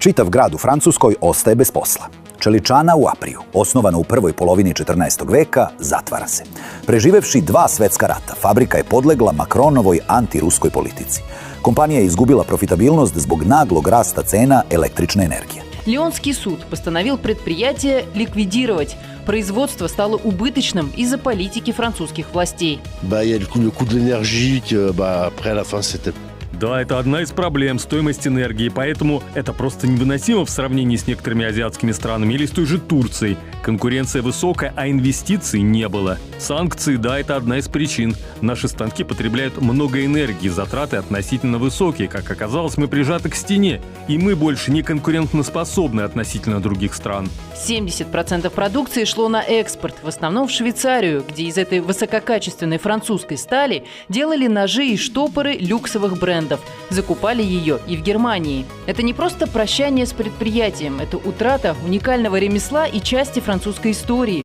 Čitav grad u Francuskoj ostaje bez posla. Čeličana u Apriju, osnovana u prvoj polovini 14. veka, zatvara se. Preživevši 2 svetska rata, fabrika je podlegla Macronovoj antiruskoj politici. Kompanija je izgubila profitabilnost zbog naglog rasta cena električne energije. Лионский суд постановил предприятие ликвидировать. Производство стало убыточным из-за политики французских властей. Il y a le coût de l'énergie, après à la fin c'était... Да, это одна из проблем – стоимость энергии, поэтому это просто невыносимо в сравнении с некоторыми азиатскими странами или с той же Турцией. Конкуренция высокая, а инвестиций не было. Санкции – да, это одна из причин. Наши станки потребляют много энергии, затраты относительно высокие. Как оказалось, мы прижаты к стене, и мы больше не конкурентоспособны относительно других стран. 70% продукции шло на экспорт, в основном в Швейцарию, где из этой высококачественной французской стали делали ножи и штопоры люксовых брендов. Закупали ее и в Германии. Это не просто прощание с предприятием, это утрата уникального ремесла и части французской истории.